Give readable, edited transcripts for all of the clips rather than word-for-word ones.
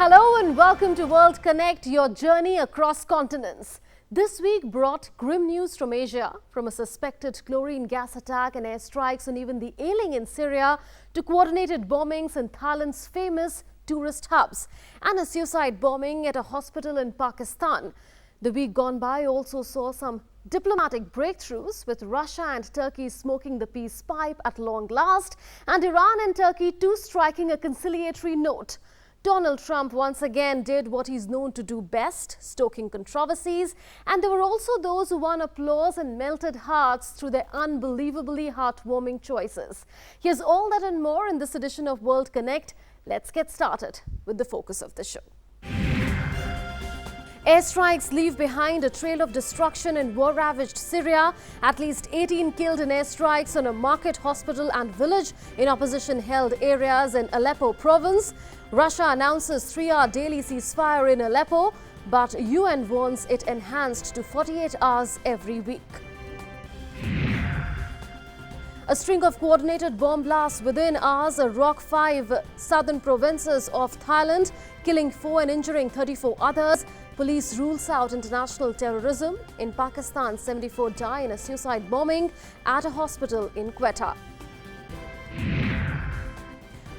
Hello and welcome to World Konnect, your journey across continents. This week brought grim news from Asia, from a suspected chlorine gas attack and airstrikes and even the ailing in Syria to coordinated bombings in Thailand's famous tourist hubs and a suicide bombing at a hospital in Pakistan. The week gone by also saw some diplomatic breakthroughs, with Russia and Turkey smoking the peace pipe at long last and Iran and Turkey too striking a conciliatory note. Donald Trump once again did what he's known to do best, stoking controversies, and there were also those who won applause and melted hearts through their unbelievably heartwarming choices. Here's all that and more in this edition of World Konnect. Let's get started with the focus of the show. Airstrikes leave behind a trail of destruction in war-ravaged Syria. At least 18 killed in airstrikes on a market, hospital and village in opposition-held areas in Aleppo province. Russia announces 3-hour daily ceasefire in Aleppo, but UN warns it enhanced to 48 hours every week. A string of coordinated bomb blasts within hours rock 5 southern provinces of Thailand, killing 4 and injuring 34 others. Police rules out international terrorism. In Pakistan, 74 die in a suicide bombing at a hospital in Quetta.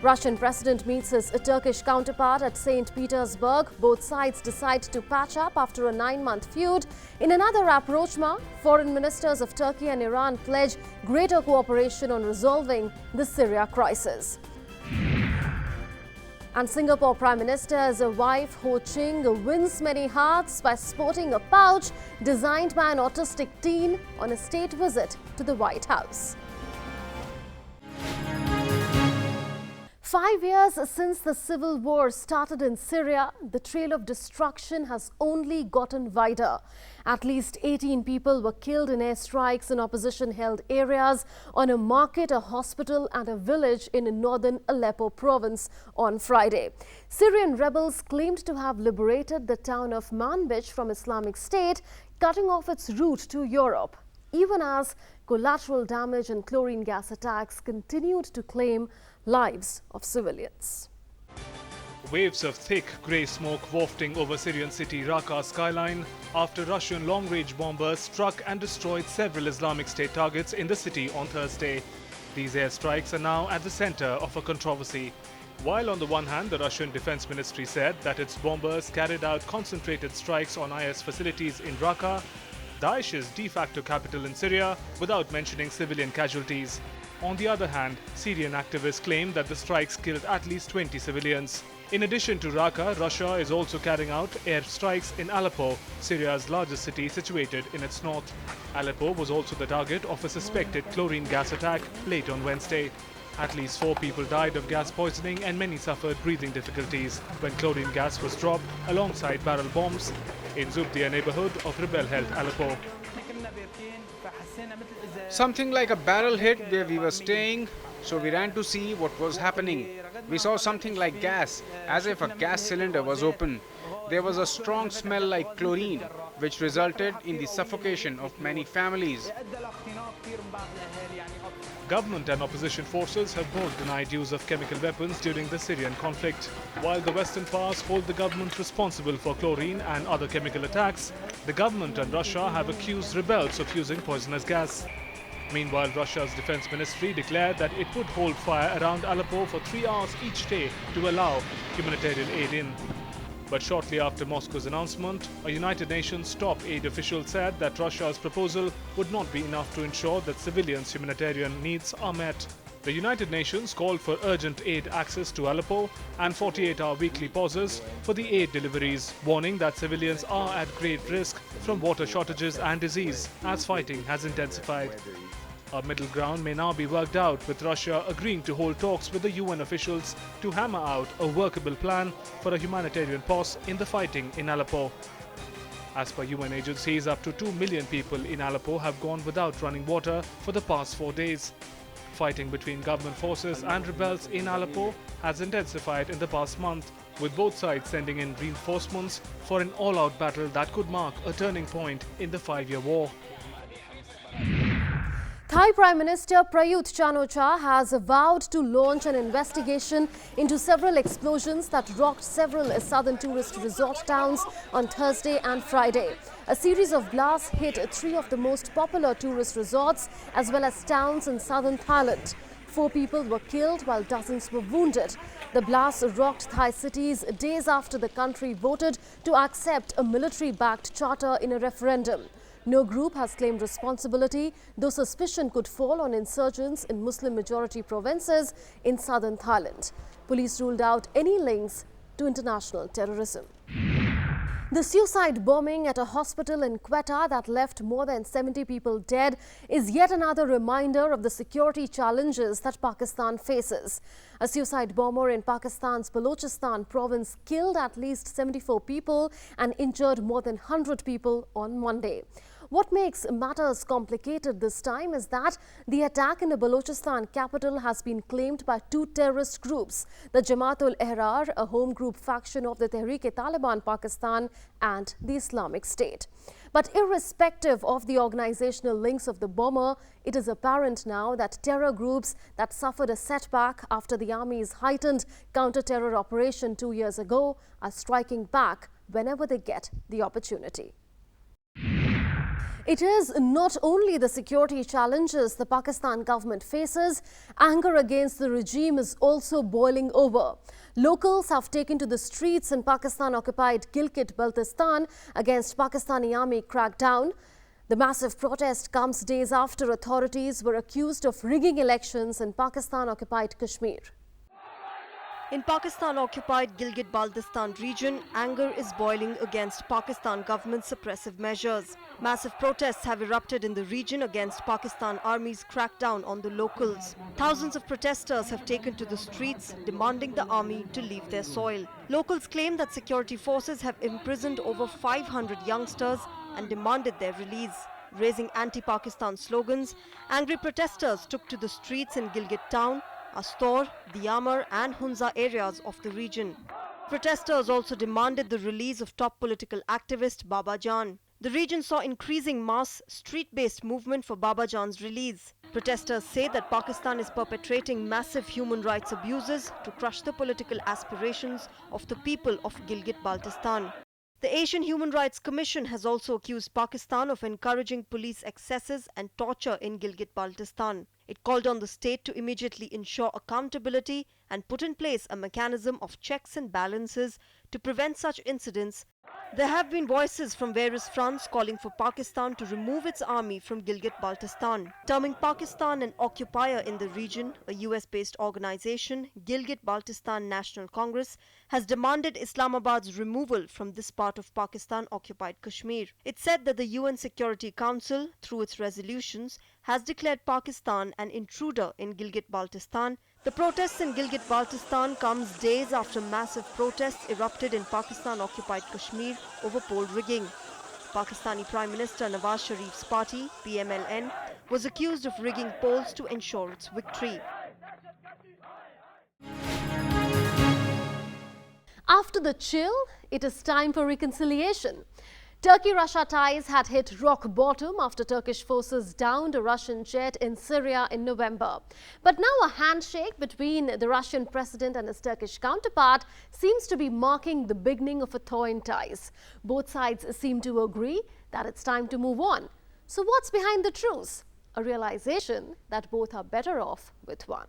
Russian president meets his Turkish counterpart at St. Petersburg. Both sides decide to patch up after a 9-month feud. In another rapprochement, foreign ministers of Turkey and Iran pledge greater cooperation on resolving the Syria crisis. And Singapore Prime Minister's wife, Ho Ching, wins many hearts by sporting a pouch designed by an autistic teen on a state visit to the White House. 5 years since the civil war started in Syria, the trail of destruction has only gotten wider. At least 18 people were killed in airstrikes in opposition-held areas on a market, a hospital and a village in northern Aleppo province on Friday. Syrian rebels claimed to have liberated the town of Manbij from Islamic State, cutting off its route to Europe, even as collateral damage and chlorine gas attacks continued to claim lives of civilians. Waves of thick grey smoke wafting over Syrian city Raqqa's skyline after Russian long-range bombers struck and destroyed several Islamic State targets in the city on Thursday. These airstrikes are now at the center of a controversy. While on the one hand, the Russian Defense Ministry said that its bombers carried out concentrated strikes on IS facilities in Raqqa, Daesh's de facto capital in Syria, without mentioning civilian casualties. On the other hand, Syrian activists claim that the strikes killed at least 20 civilians. In addition to Raqqa, Russia is also carrying out airstrikes in Aleppo, Syria's largest city situated in its north. Aleppo was also the target of a suspected chlorine gas attack late on Wednesday. At least 4 people died of gas poisoning and many suffered breathing difficulties when chlorine gas was dropped alongside barrel bombs in Zubdia neighborhood of rebel-held Aleppo. Something like a barrel hit where we were staying, so we ran to see what was happening. We saw something like gas, as if a gas cylinder was open. There was a strong smell like chlorine, which resulted in the suffocation of many families. Government and opposition forces have both denied use of chemical weapons during the Syrian conflict. While the Western powers hold the government responsible for chlorine and other chemical attacks, the government and Russia have accused rebels of using poisonous gas. Meanwhile, Russia's defense ministry declared that it would hold fire around Aleppo for 3 hours each day to allow humanitarian aid in. But shortly after Moscow's announcement, a United Nations top aid official said that Russia's proposal would not be enough to ensure that civilians' humanitarian needs are met. The United Nations called for urgent aid access to Aleppo and 48-hour weekly pauses for the aid deliveries, warning that civilians are at great risk from water shortages and disease as fighting has intensified. A middle ground may now be worked out, with Russia agreeing to hold talks with the UN officials to hammer out a workable plan for a humanitarian pause in the fighting in Aleppo. As per UN agencies, up to 2 million people in Aleppo have gone without running water for the past 4 days. Fighting between government forces and rebels in Aleppo has intensified in the past month, with both sides sending in reinforcements for an all-out battle that could mark a turning point in the 5-year war. Thai Prime Minister Prayut Chan-o-cha has vowed to launch an investigation into several explosions that rocked several southern tourist resort towns on Thursday and Friday. A series of blasts hit three of the most popular tourist resorts as well as towns in southern Thailand. 4 people were killed while dozens were wounded. The blasts rocked Thai cities days after the country voted to accept a military-backed charter in a referendum. No group has claimed responsibility, though suspicion could fall on insurgents in Muslim-majority provinces in southern Thailand. Police ruled out any links to international terrorism. The suicide bombing at a hospital in Quetta that left more than 70 people dead is yet another reminder of the security challenges that Pakistan faces. A suicide bomber in Pakistan's Balochistan province killed at least 74 people and injured more than 100 people on Monday. What makes matters complicated this time is that the attack in the Balochistan capital has been claimed by 2 terrorist groups, the Jamaat-ul-Ehrar, a home group faction of the Tehreek-e-Taliban Pakistan, and the Islamic State. But irrespective of the organizational links of the bomber, it is apparent now that terror groups that suffered a setback after the army's heightened counter-terror operation 2 years ago are striking back whenever they get the opportunity. It is not only the security challenges the Pakistan government faces, anger against the regime is also boiling over. Locals have taken to the streets in Pakistan-occupied GILGIT-BALTISTAN against Pakistani army crackdown. The massive protest comes days after authorities were accused of rigging elections in Pakistan-occupied Kashmir. In Pakistan-occupied GILGIT-Baltistan region, anger is boiling against Pakistan government's suppressive measures. Massive protests have erupted in the region against Pakistan Army's crackdown on the locals. Thousands of protesters have taken to the streets, demanding the army to leave their soil. Locals claim that security forces have imprisoned over 500 youngsters and demanded their release. Raising anti-Pakistan slogans, angry protesters took to the streets in Gilgit town, Astor, Diyamar and Hunza areas of the region. Protesters also demanded the release of top political activist Baba Jan. The region saw increasing mass, street-based movement for Baba Jan's release. Protesters say that Pakistan is perpetrating massive human rights abuses to crush the political aspirations of the people of Gilgit-Baltistan. The Asian Human Rights Commission has also accused Pakistan of encouraging police excesses and torture in Gilgit-Baltistan. It called on the state to immediately ensure accountability and put in place a mechanism of checks and balances to prevent such incidents. There have been voices from various fronts calling for Pakistan to remove its army from Gilgit-Baltistan. Terming Pakistan an occupier in the region, a US-based organization, Gilgit-Baltistan National Congress, has demanded Islamabad's removal from this part of Pakistan-occupied Kashmir. It said that the UN Security Council, through its resolutions, has declared Pakistan an intruder in Gilgit-Baltistan. The protests in Gilgit-Baltistan comes days after massive protests erupted in Pakistan-occupied Kashmir over poll rigging. Pakistani Prime Minister Nawaz Sharif's party, PMLN, was accused of rigging polls to ensure its victory. After the chill, it is time for reconciliation. Turkey-Russia ties had hit rock bottom after Turkish forces downed a Russian jet in Syria in November. But now a handshake between the Russian president and his Turkish counterpart seems to be marking the beginning of a thaw in ties. Both sides seem to agree that it's time to move on. So what's behind the truce? A realization that both are better off with one.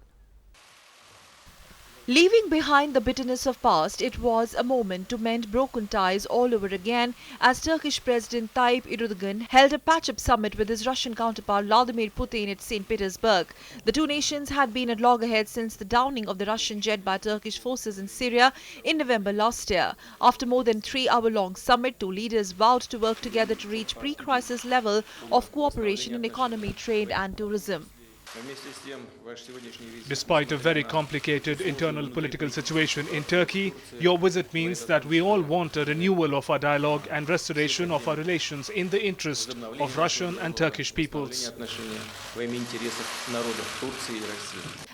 Leaving behind the bitterness of past, it was a moment to mend broken ties all over again as Turkish President Tayyip Erdogan held a patch-up summit with his Russian counterpart Vladimir Putin at St. Petersburg. The two nations had been at loggerheads since the downing of the Russian jet by Turkish forces in Syria in November last year. After more than 3-hour-long summit, two leaders vowed to work together to reach pre-crisis level of cooperation in economy, trade and tourism. Despite a very complicated internal political situation in Turkey, your visit means that we all want a renewal of our dialogue and restoration of our relations in the interest of Russian and Turkish peoples.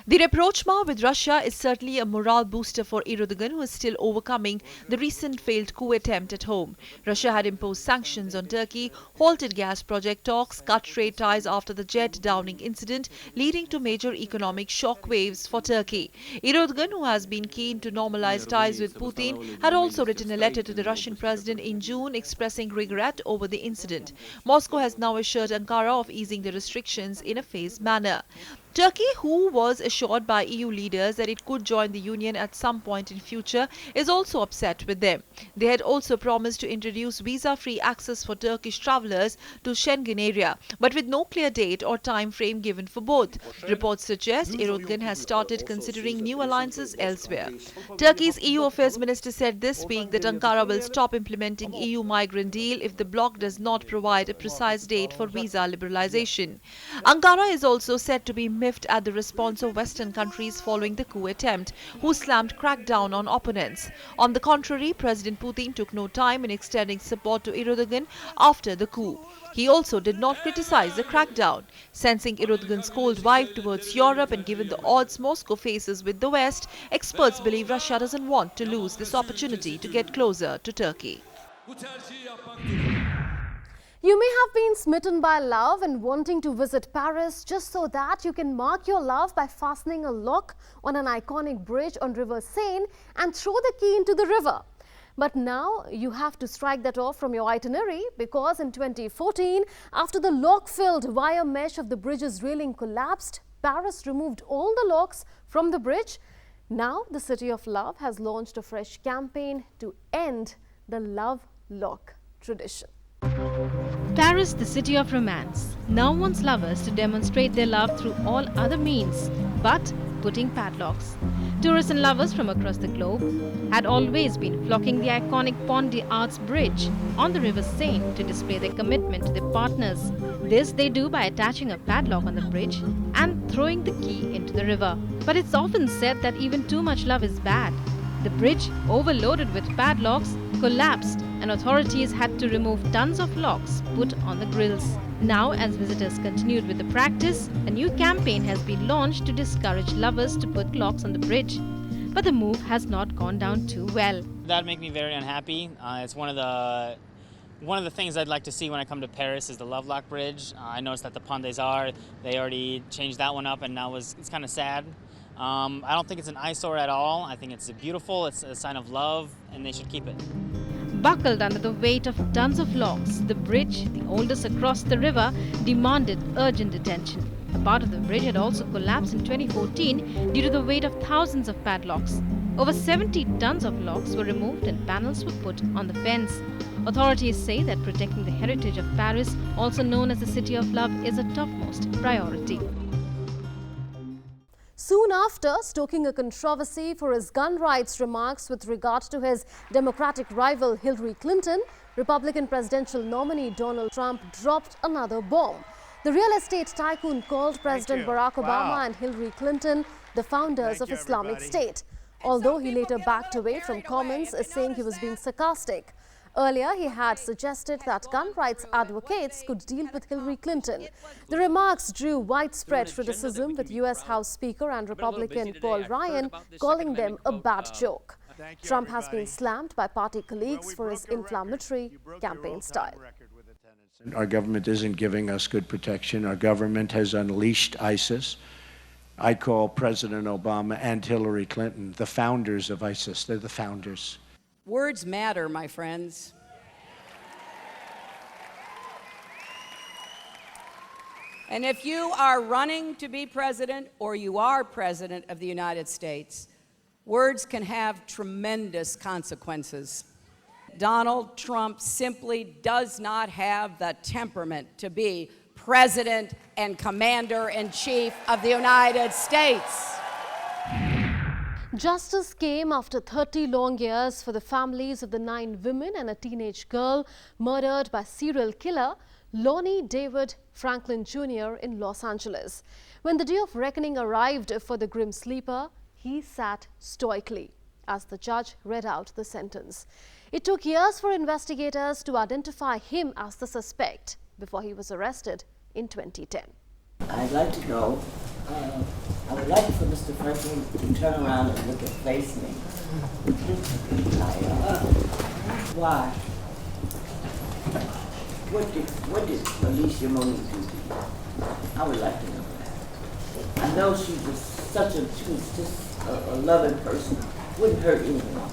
The rapprochement with Russia is certainly a morale booster for Erdogan, who is still overcoming the recent failed coup attempt at home. Russia had imposed sanctions on Turkey, halted gas project talks, cut trade ties after the jet downing incident, leading to major economic shockwaves for Turkey. Erdogan, who has been keen to normalize ties with Putin, had also written a letter to the Russian president in June expressing regret over the incident. Moscow has now assured Ankara of easing the restrictions in a phased manner. Turkey, who was assured by EU leaders that it could join the Union at some point in future, is also upset with them. They had also promised to introduce visa-free access for Turkish travellers to Schengen area, but with no clear date or time frame given for both. Reports suggest Erdogan has started considering new alliances elsewhere. Turkey's EU Affairs Minister said this week that Ankara will stop implementing EU migrant deal if the bloc does not provide a precise date for visa liberalisation. Ankara is also said to be miffed at the response of Western countries following the coup attempt, who slammed crackdown on opponents. On the contrary, President Putin took no time in extending support to Erdogan after the coup. He also did not criticize the crackdown. Sensing Erdogan's cold vibe towards Europe and given the odds Moscow faces with the West, experts believe Russia doesn't want to lose this opportunity to get closer to Turkey. You may have been smitten by love and wanting to visit Paris just so that you can mark your love by fastening a lock on an iconic bridge on River Seine and throw the key into the river. But now you have to strike that off from your itinerary, because in 2014, after the lock-filled wire mesh of the bridge's railing collapsed, Paris removed all the locks from the bridge. Now the City of Love has launched a fresh campaign to end the love lock tradition. Paris, the city of romance, now wants lovers to demonstrate their love through all other means but putting padlocks. Tourists and lovers from across the globe had always been flocking the iconic Pont des Arts Bridge on the River Seine to display their commitment to their partners. This they do by attaching a padlock on the bridge and throwing the key into the river. But it's often said that even too much love is bad. The bridge, overloaded with padlocks, collapsed and authorities had to remove tons of locks put on the grills. Now, as visitors continued with the practice, a new campaign has been launched to discourage lovers to put locks on the bridge. But the move has not gone down too well. That makes me very unhappy. It's one of the things I'd like to see when I come to Paris is the Love Lock Bridge. I noticed that the Pont des Arts, they already changed that one up, and now it's kind of sad. I don't think it's an eyesore at all. I think it's beautiful, it's a sign of love, and they should keep it. Buckled under the weight of tons of logs, the bridge, the oldest across the river, demanded urgent attention. A part of the bridge had also collapsed in 2014 due to the weight of thousands of padlocks. Over 70 tons of logs were removed and panels were put on the fence. Authorities say that protecting the heritage of Paris, also known as the City of Love, is a topmost priority. Soon after stoking a controversy for his gun rights remarks with regard to his Democratic rival Hillary Clinton, Republican presidential nominee Donald Trump dropped another bomb. The real estate tycoon called President Barack Obama and Hillary Clinton the founders of Islamic State, although he later backed away from comments saying he was being sarcastic. Earlier, he had suggested that gun rights advocates could deal with Hillary Clinton. The remarks drew widespread criticism, with U.S. House Speaker and Republican Paul Ryan calling them a bad joke. Trump has been slammed by party colleagues for his inflammatory campaign style. Our government isn't giving us good protection. Our government has unleashed ISIS. I call President Obama and Hillary Clinton the founders of ISIS. They're the founders. Words matter, my friends. And if you are running to be president, or you are president of the United States, words can have tremendous consequences. Donald Trump simply does not have the temperament to be president and commander-in-chief of the United States. Justice came after 30 long years for the families of the 9 women and a teenage girl murdered by serial killer Lonnie David Franklin Jr. in Los Angeles. When the day of reckoning arrived for the grim sleeper, he sat stoically as the judge read out the sentence. It took years for investigators to identify him as the suspect before he was arrested in 2010. I'd like to know, I would like for Mr. Franklin to turn around and look and face me. Why? What did Alicia Monique do to you? I would like to know that. I know she was just a loving person, wouldn't hurt anyone.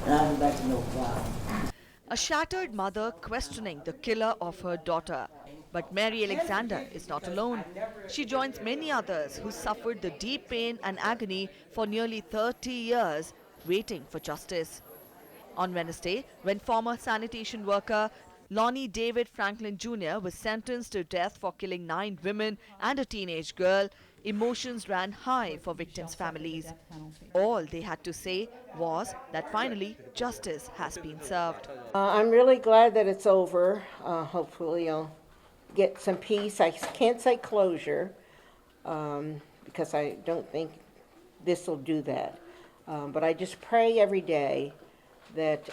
And I would like to know why. A shattered mother questioning the killer of her daughter. But Mary Alexander is not alone. She joins many others who suffered the deep pain and agony for nearly 30 years, waiting for justice. On Wednesday, when former sanitation worker Lonnie David Franklin Jr. was sentenced to death for killing 9 women and a teenage girl, emotions ran high for victims' families. All they had to say was that finally justice has been served. I'm really glad that it's over. Hopefully I'll get some peace. I can't say closure because I don't think this will do that. But I just pray every day that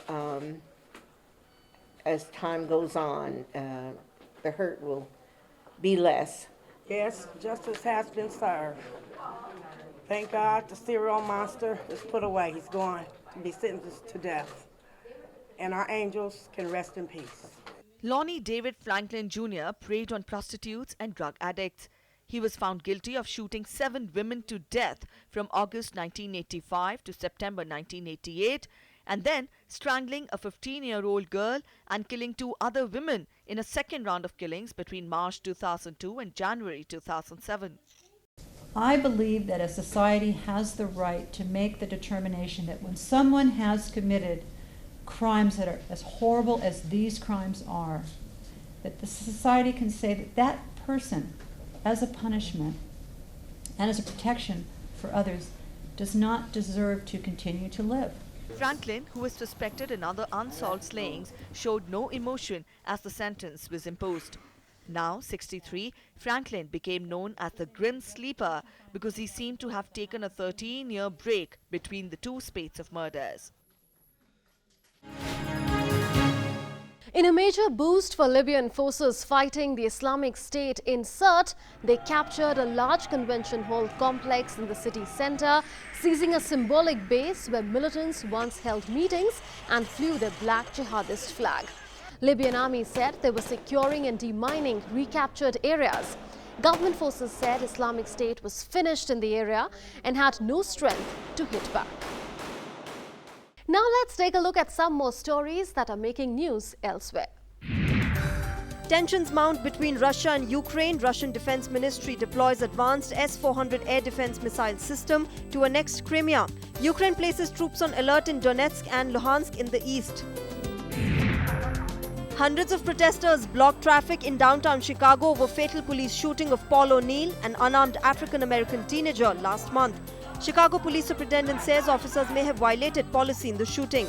as time goes on, the hurt will be less. Yes, justice has been served. Thank God the serial monster is put away. He's going to be sentenced to death. And our angels can rest in peace. Lonnie David Franklin Jr. preyed on prostitutes and drug addicts. He was found guilty of shooting 7 women to death from August 1985 to September 1988, and then strangling a 15-year-old girl and killing 2 other women in a second round of killings between March 2002 and January 2007. I believe that a society has the right to make the determination that when someone has committed crimes that are as horrible as these crimes are, that the society can say that that person, as a punishment and as a protection for others, does not deserve to continue to live. Franklin, who was suspected in other unsolved slayings, showed no emotion as the sentence was imposed. Now 63, Franklin became known as the Grim Sleeper because he seemed to have taken a 13-year break between the 2 spates of murders. In a major boost for Libyan forces fighting the Islamic State in Sirte, they captured a large convention hall complex in the city centre, seizing a symbolic base where militants once held meetings and flew their black jihadist flag. Libyan army said they were securing and demining recaptured areas. Government forces said Islamic State was finished in the area and had no strength to hit back. Now let's take a look at some more stories that are making news elsewhere. Tensions mount between Russia and Ukraine. Russian Defense Ministry deploys advanced S-400 air defense missile system to annex Crimea. Ukraine places troops on alert in Donetsk and Luhansk in the east. Hundreds of protesters blocked traffic in downtown Chicago over fatal police shooting of Paul O'Neill, an unarmed African-American teenager, last month. Chicago Police Superintendent says officers may have violated policy in the shooting.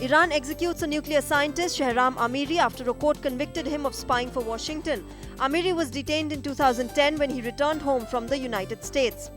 Iran executes a nuclear scientist, Shahram Amiri, after a court convicted him of spying for Washington. Amiri was detained in 2010 when he returned home from the United States.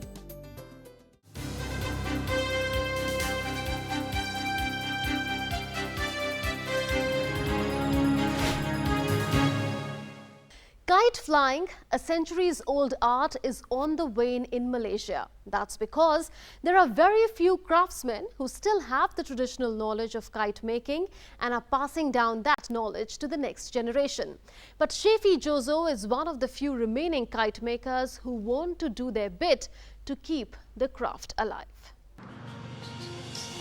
Kite flying, a centuries-old art, is on the wane in Malaysia. That's because there are very few craftsmen who still have the traditional knowledge of kite making and are passing down that knowledge to the next generation. But Shefi Jozo is one of the few remaining kite makers who want to do their bit to keep the craft alive.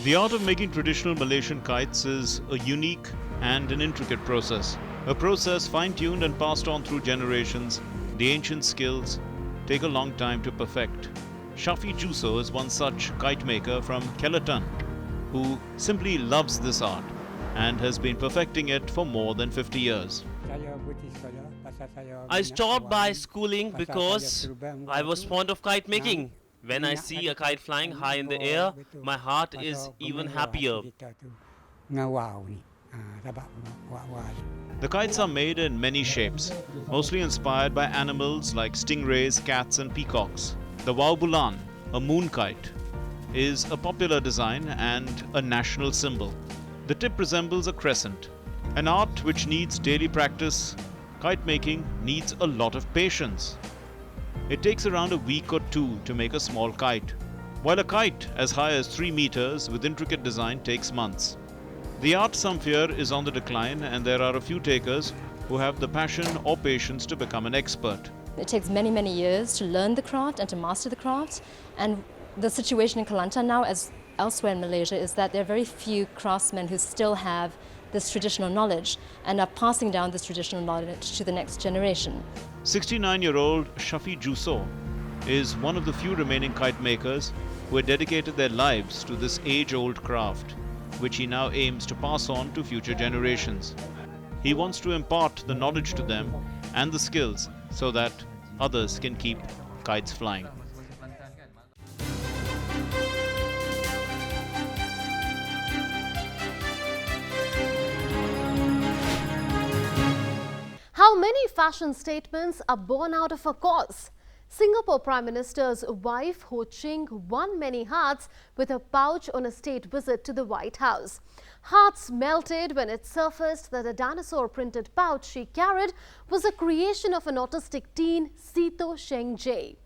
The art of making traditional Malaysian kites is a unique and an intricate process. A process fine-tuned and passed on through generations. The ancient skills take a long time to perfect. Shafi Juso is one such kite maker from Kelatan who simply loves this art and has been perfecting it for more than 50 years. I stopped by schooling because I was fond of kite making. When I see a kite flying high in the air, my heart is even happier. The kites are made in many shapes, mostly inspired by animals like stingrays, cats and peacocks. The Waubulan, a moon kite, is a popular design and a national symbol. The tip resembles a crescent. An art which needs daily practice, kite making needs a lot of patience. It takes around a week or two to make a small kite, while a kite as high as 3 meters with intricate design takes months. The art, some fear, is on the decline, and there are a few takers who have the passion or patience to become an expert. It takes many, many years to learn the craft and to master the craft. And the situation in Kelantan now, as elsewhere in Malaysia, is that there are very few craftsmen who still have this traditional knowledge and are passing down this traditional knowledge to the next generation. 69-year-old Shafi Juso is one of the few remaining kite makers who had dedicated their lives to this age-old craft, which he now aims to pass on to future generations. He wants to impart the knowledge to them and the skills so that others can keep kites flying. How many fashion statements are born out of a cause? Singapore Prime Minister's wife Ho Ching won many hearts with a pouch on a state visit to the White House. Hearts melted when it surfaced that a dinosaur-printed pouch she carried was a creation of an autistic teen, Sito Sheng Jay.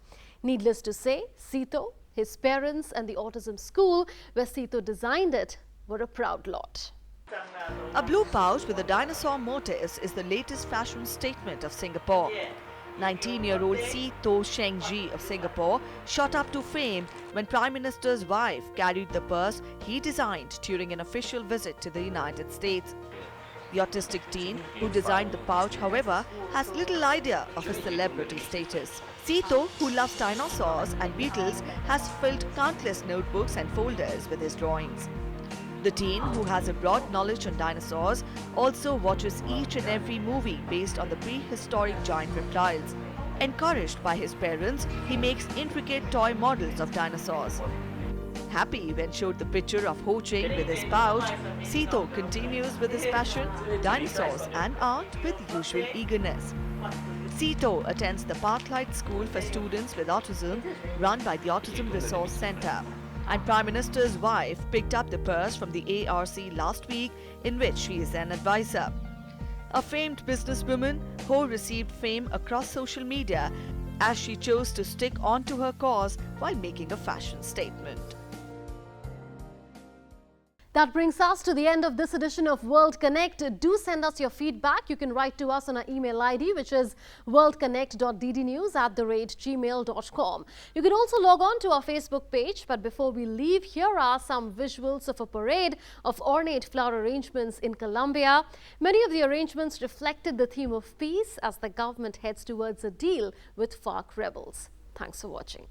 Needless to say, Sito, his parents and the autism school where Sito designed it were a proud lot. A blue pouch with a dinosaur motif is the latest fashion statement of Singapore. 19-year-old Sito Sheng Jay of Singapore shot up to fame when Prime Minister's wife carried the purse he designed during an official visit to the United States. The autistic teen who designed the pouch, however, has little idea of his celebrity status. Sito, who loves dinosaurs and beetles, has filled countless notebooks and folders with his drawings. The teen, who has a broad knowledge on dinosaurs, also watches each and every movie based on the prehistoric giant reptiles. Encouraged by his parents, he makes intricate toy models of dinosaurs. Happy when showed the picture of Ho Ching with his pouch, Sito continues with his passion, dinosaurs and art with usual eagerness. Sito attends the Parklight School for Students with Autism run by the Autism Resource Centre. And Prime Minister's wife picked up the purse from the ARC last week, in which she is an advisor. A famed businesswoman, Ho received fame across social media as she chose to stick on to her cause while making a fashion statement. That brings us to the end of this edition of World Konnect. Do send us your feedback. You can write to us on our email ID, which is worldkonnect.ddnews@gmail.com. You can also log on to our Facebook page. But before we leave, here are some visuals of a parade of ornate flower arrangements in Colombia. Many of the arrangements reflected the theme of peace as the government heads towards a deal with FARC rebels. Thanks for watching.